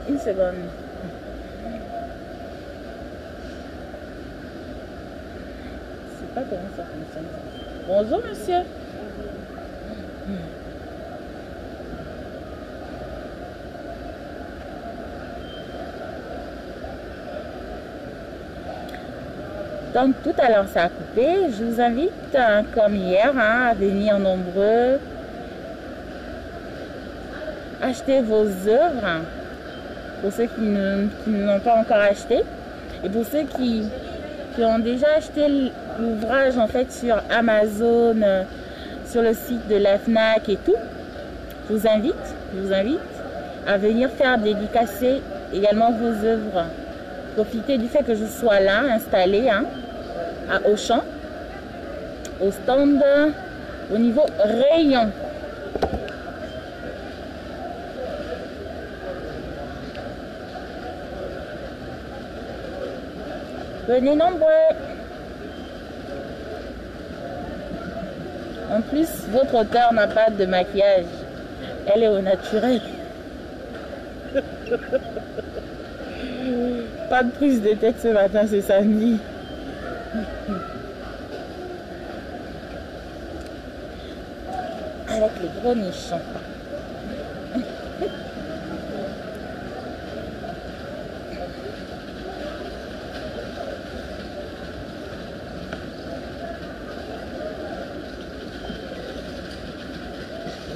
Une seconde. Je sais pas comment ça fonctionne. Bonjour, monsieur. Donc tout à l'heure ça a coupé. Je vous invite, comme hier, à venir nombreux, acheter vos œuvres pour ceux qui ne l'ont pas encore acheté et pour ceux qui ont déjà acheté l'ouvrage en fait sur Amazon, sur le site de la FNAC et tout. Je vous invite à venir faire dédicacer également vos œuvres. Profitez du fait que je sois là, installée à Auchan, au stand, au niveau rayon. Venez nombreux. En plus, votre auteure n'a pas de maquillage. Elle est au naturel. Pas de prise de tête ce matin, c'est samedi. Avec les gros nichons.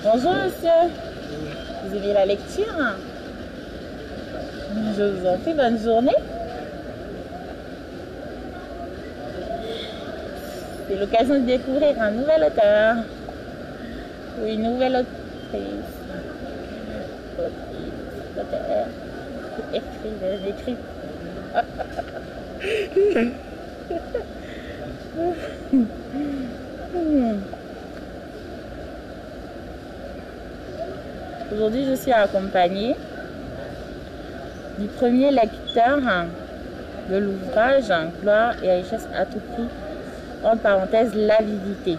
Bonjour monsieur. Vous aimez la lecture? Je vous en prie, bonne journée. C'est l'occasion de découvrir un nouvel auteur ou une nouvelle autrice. Auteur, écrivaine, écrit. Aujourd'hui, je suis accompagnée du premier lecteur de l'ouvrage Gloire et richesse à tout prix, entre parenthèses, l'avidité.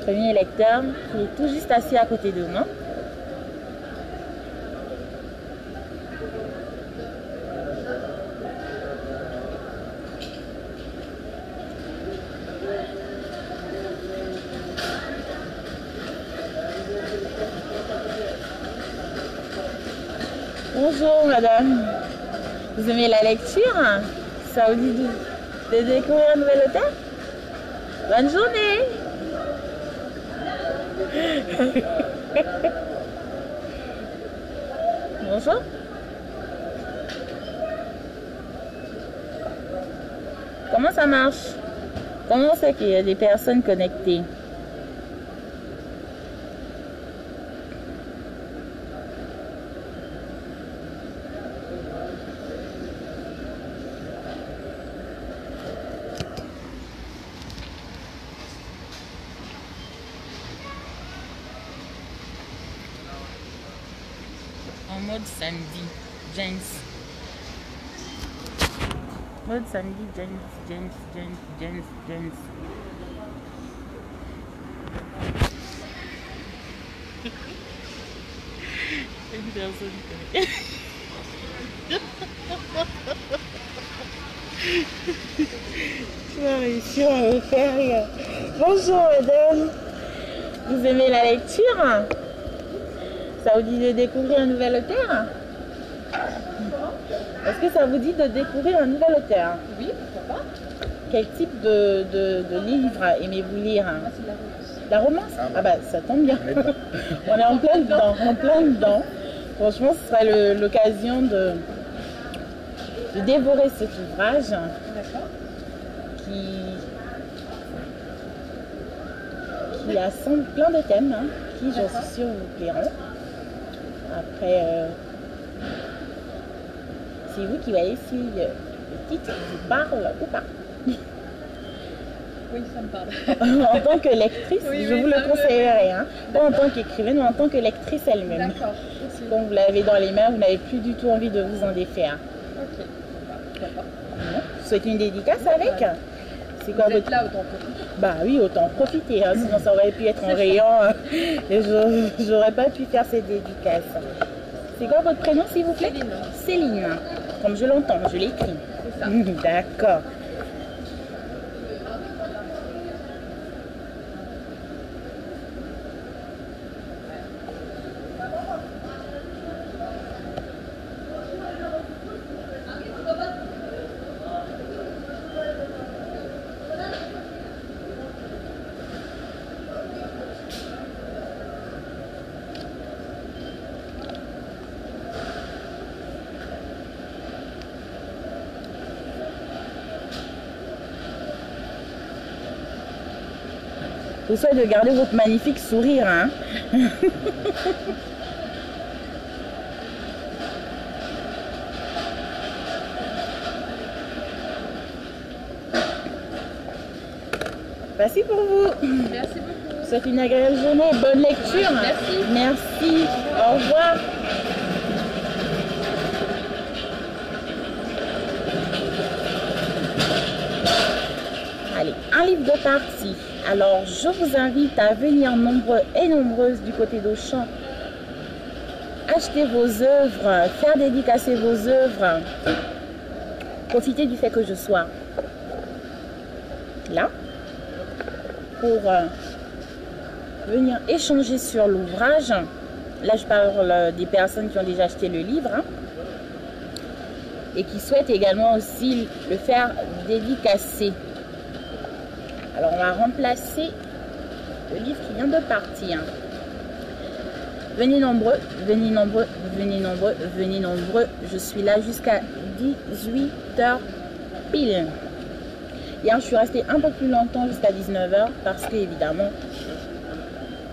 Premier lecteur qui est tout juste assis à côté de moi. Bonjour madame, vous aimez la lecture? Ça vous dit de découvrir un nouvel auteur? Bonne journée. Bonjour. Comment ça marche? Comment c'est qu'il y a des personnes connectées? En mode samedi, James. Mode samedi, James. Une personne connectée. Tu vas réussir à me faire rire. Bonjour madame. Vous aimez la lecture? Ça vous dit de découvrir un nouvel auteur? Est-ce que ça vous dit de découvrir un nouvel auteur? Oui, pourquoi pas. Quel type de livre aimez-vous lire? C'est de la romance. La romance? Ah bah ça tombe bien. On est en plein dedans. Franchement, ce sera l'occasion de dévorer cet ouvrage. D'accord. Qui assemble plein de thèmes qui, j'en suis sûre, vous plairont. Après, c'est vous qui voyez si le titre vous parle ou pas. Oui, ça me parle. En tant que lectrice, oui, je vous le conseillerais. Pas en tant qu'écrivaine, mais en tant que lectrice elle-même. D'accord. Quand vous l'avez dans les mains, vous n'avez plus du tout envie de vous en défaire. Ok. D'accord. Vous souhaitez une dédicace avec? C'est quoi Vous êtes là, autant profiter. Bah oui, autant profiter, sinon ça aurait pu être en rayon et j'aurais pas pu faire cette dédicace. C'est quoi votre prénom, s'il vous plaît? Céline. Céline. Comme je l'entends, je l'écris. C'est ça. D'accord. Je vous souhaite de garder votre magnifique sourire, hein. Merci pour vous. Merci beaucoup. Je vous souhaite une agréable journée. Bonne lecture. Merci. Merci. Au revoir. Allez, un livre de partie. Alors, je vous invite à venir nombreux et nombreuses du côté d'Auchan, acheter vos œuvres, faire dédicacer vos œuvres. Profitez du fait que je sois là pour venir échanger sur l'ouvrage. Là, je parle des personnes qui ont déjà acheté le livre, hein, et qui souhaitent également aussi le faire dédicacer. Alors, on va remplacer le livre qui vient de partir. Venez nombreux, venez nombreux, venez nombreux, venez nombreux. Je suis là jusqu'à 18h pile. Hier, je suis restée un peu plus longtemps jusqu'à 19h parce que, évidemment,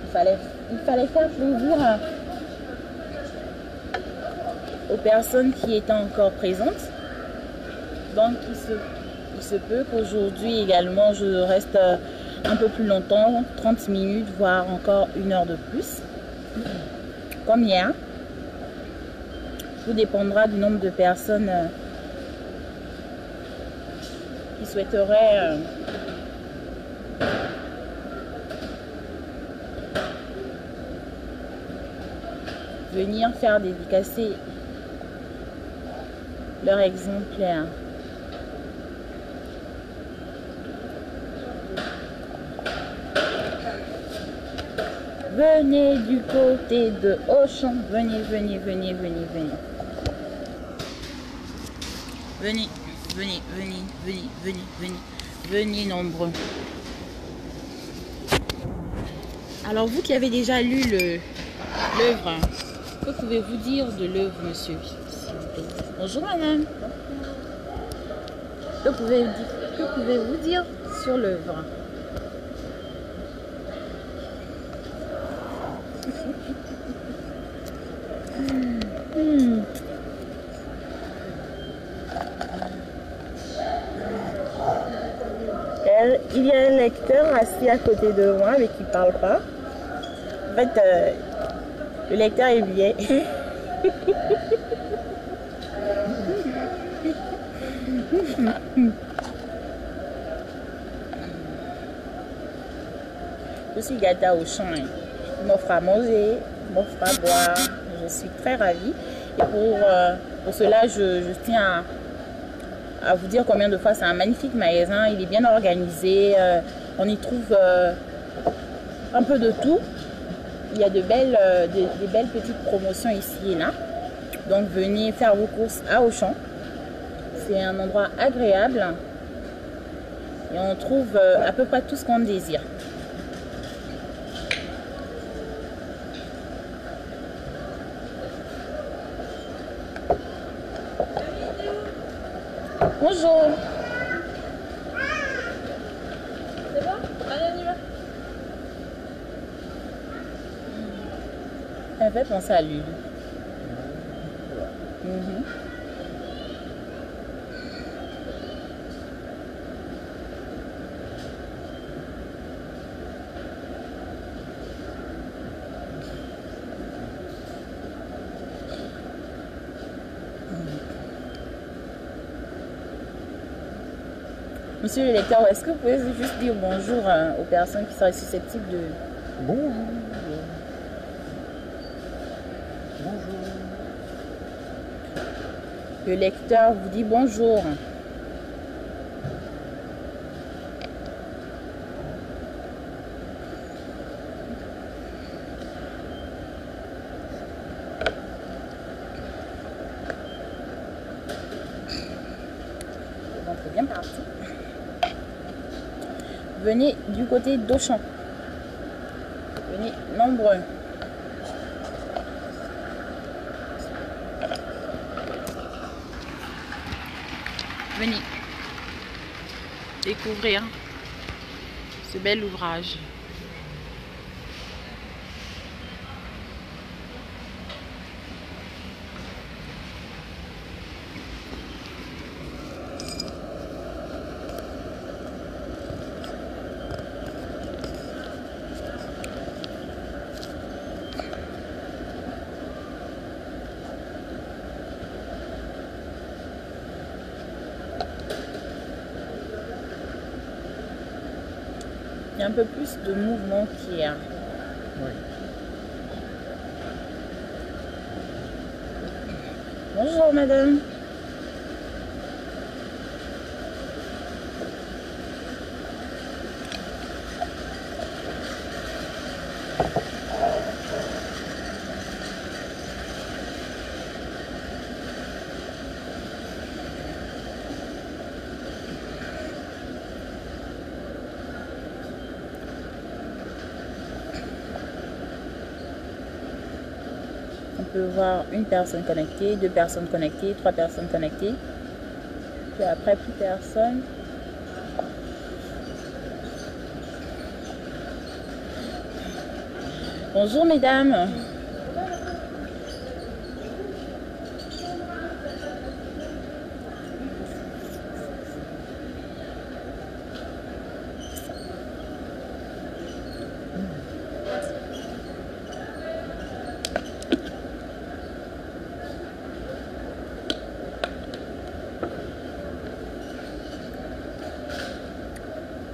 il fallait faire plaisir aux personnes qui étaient encore présentes. Donc, il se peut qu'aujourd'hui également, je reste un peu plus longtemps, 30 minutes, voire encore 1 heure de plus. Comme hier. Tout dépendra du nombre de personnes qui souhaiteraient venir faire dédicacer leur exemplaire. Venez du côté de Auchan. Venez, venez, venez, venez, venez. Venez, venez, venez, venez, venez, venez. Venez nombreux. Alors, vous qui avez déjà lu l'œuvre, que pouvez-vous dire de l'œuvre, monsieur? Bonjour, madame. Que pouvez-vous dire sur l'œuvre? Il y a un lecteur assis à côté de moi mais qui ne parle pas. En fait, le lecteur est muet. Je suis gâtée au champ. Il m'offre à manger, il m'offre à boire. Je suis très ravie. Et pour cela, je tiens à vous dire combien de fois c'est un magnifique magasin. Il est bien organisé. On y trouve un peu de tout. Il y a des belles petites promotions ici et là. Donc venez faire vos courses à Auchan. C'est un endroit agréable. Et on trouve à peu près tout ce qu'on désire. Bonjour. C'est bon? Allez, on y va. Elle me fait penser à Lulu. Monsieur le lecteur, est-ce que vous pouvez juste dire bonjour aux personnes qui seraient susceptibles de... Bonjour. Bonjour. Le lecteur vous dit bonjour. Bon, c'est bien parti. Venez du côté d'Auchan. Venez nombreux. Venez découvrir ce bel ouvrage. Il y a un peu plus de mouvement qu'hier. Oui. Bonjour madame. On peut voir une personne connectée, 2 personnes connectées, 3 personnes connectées. Puis après, plus personne. Bonjour mesdames.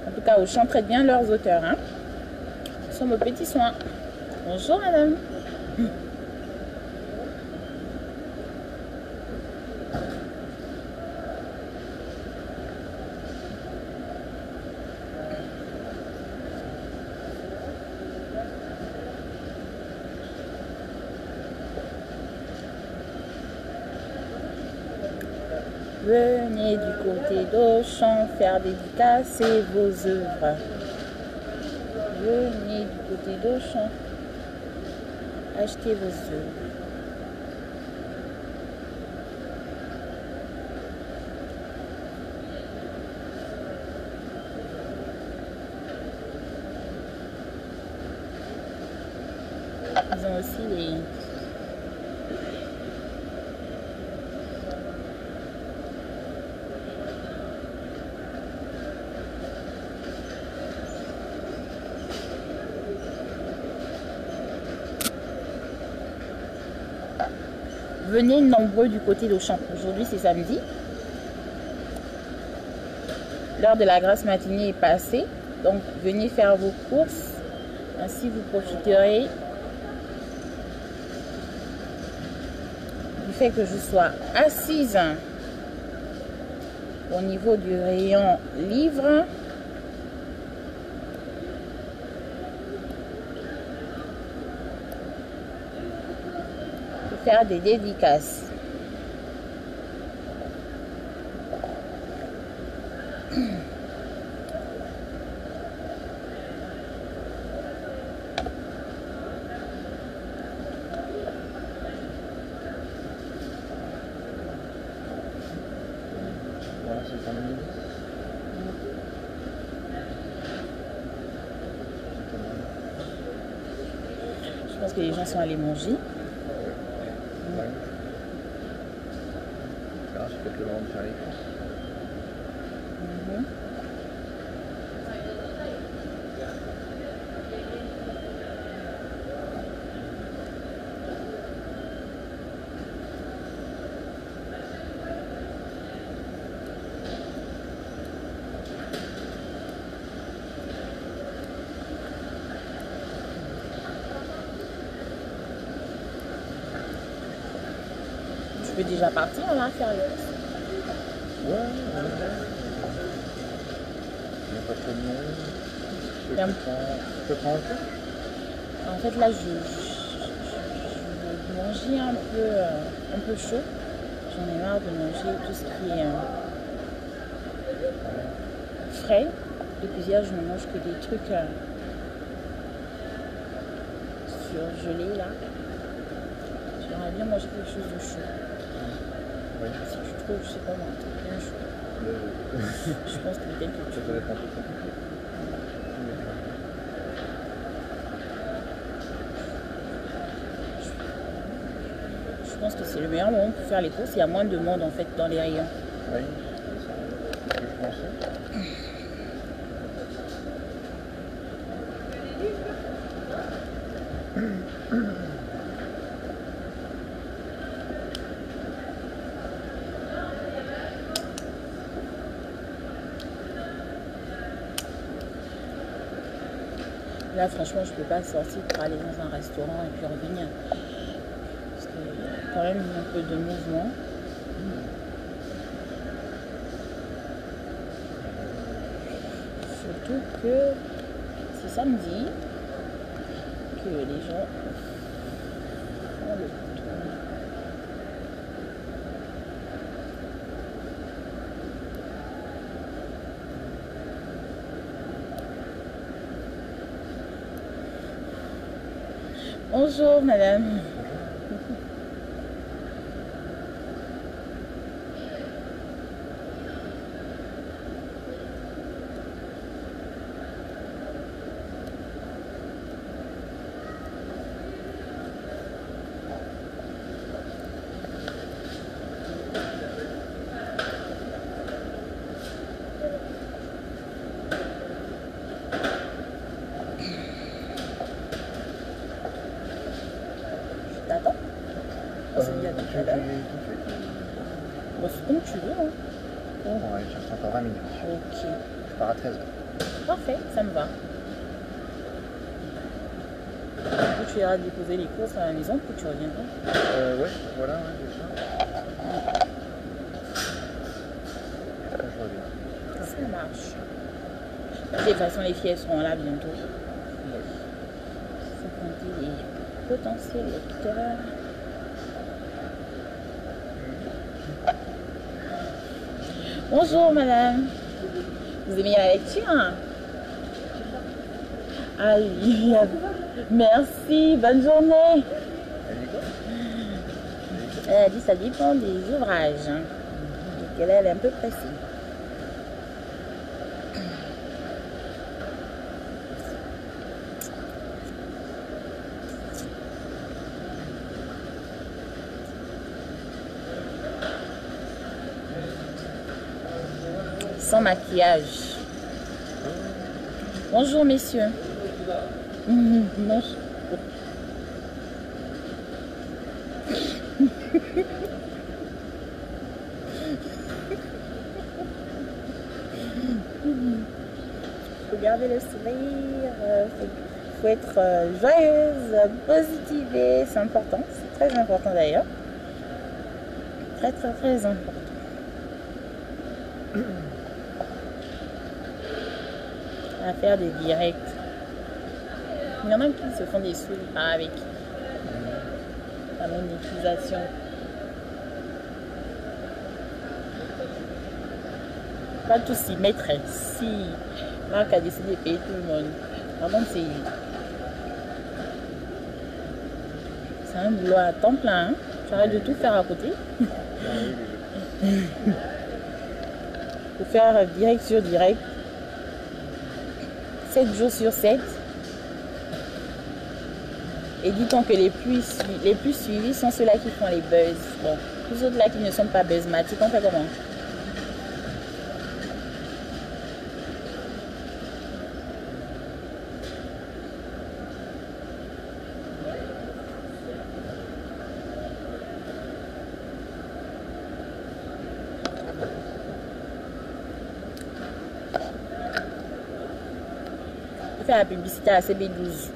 En tout cas, Auchan traite bien leurs auteurs. Hein. Ce sont vos petits soins. Bonjour madame. Venez du côté d'Auchan faire dédicacer vos œuvres. Venez du côté d'Auchan acheter vos œuvres. Ils ont aussi les... Venez nombreux du côté d'Auchan. Aujourd'hui, c'est samedi. L'heure de la grasse matinée est passée. Donc, venez faire vos courses. Ainsi, vous profiterez du fait que je sois assise au niveau du rayon livres. Faire des dédicaces. Voilà, c'est pas mal. Je pense que les gens sont allés manger. Ouais. Là, c'est peut-être le moment de faire les courses. Je peux déjà partir, on va faire les courses. Ouais, il n'y a pas trop de monde. Je peux prendre un peu. En fait, là, je manger un peu chaud. J'en ai marre de manger tout ce qui est frais. Depuis hier, je ne mange que des trucs surgelés là. J'aimerais bien manger quelque chose de chaud. Oui. Si tu trouves, je sais pas moi, un truc bien chaud. Je pense que peut-être que tu Ça va être un peu compliqué. Je pense que c'est le meilleur moment pour faire les courses. Il y a moins de monde en fait dans les rayons. Oui, c'est ça. C'est ce que je pensais. Là, franchement, je peux pas sortir pour aller dans un restaurant et puis revenir. Parce qu'il y a quand même un peu de mouvement. Surtout que c'est samedi que les gens font le tour. Bonjour madame. T'attends? On s'est dit à tout à l'heure. Bah, c'est comme tu veux. Hein. Oh, ouais, je reste encore 20 minutes. Ok. Je pars à 13h. Parfait, ça me va. Du coup, tu iras déposer les courses à la maison, puis tu reviendras. Ouais, voilà, ouais, c'est ça. Après, je reviens. Ça marche. De toute façon, les filles elles seront là bientôt. Faut compter les potentiels lecteurs. Bonjour madame. Vous aimez la lecture hein? Ah oui. Merci, bonne journée. Elle a dit ça dépend des ouvrages. Hein. Donc elle est un peu pressée. Sans maquillage. Bonjour messieurs. Bonjour. Regardez le sourire. Faut être joyeuse, positive. C'est important. C'est très important d'ailleurs. Très très très important. À faire des directs. Il y en a qui se font des sous avec la monétisation. Pas tous s'y mettre. Si Marc a décidé de payer tout le monde. Par contre, c'est un boulot à temps plein. Hein. J'arrête de tout faire à côté. Pour faire direct sur direct. 7 jours sur 7. Et dit-on que les plus suivis sont ceux-là qui font les buzz. Bon, tous autres là qui ne sont pas buzzmatiques, on fait comment? Faire la publicité à CB12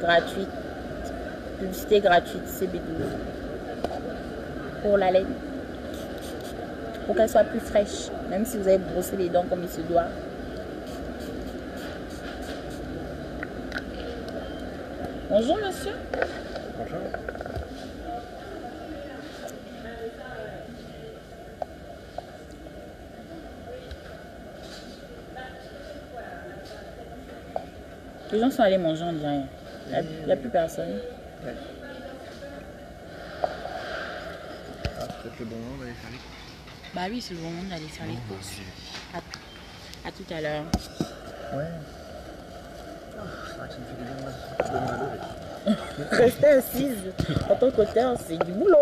gratuite. Publicité gratuite CB12. pour la laine. Pour qu'elle soit plus fraîche, même si vous avez brossé les dents comme il se doit. Bonjour monsieur. Bonjour. Les gens sont allés manger, on dirait. Il n'y a plus personne. Ouais. Ah, c'est peut-être le bon moment d'aller faire les courses. Bah oui, c'est le moment d'aller faire les courses. À tout à l'heure. Ouais. Ah, c'est vrai que ça me fait du bien de me relever. Rester assise en tant qu'auteur, c'est du boulot.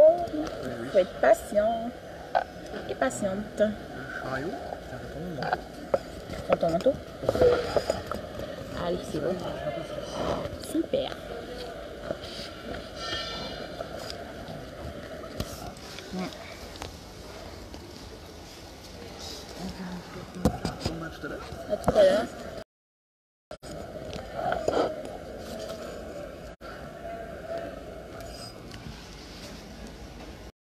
Il faut être patient et patiente. Le chariot, ça fait ton moment. Prends ton manteau. Allez, c'est bon. Super. Bon match tout à l'heure. À tout à l'heure.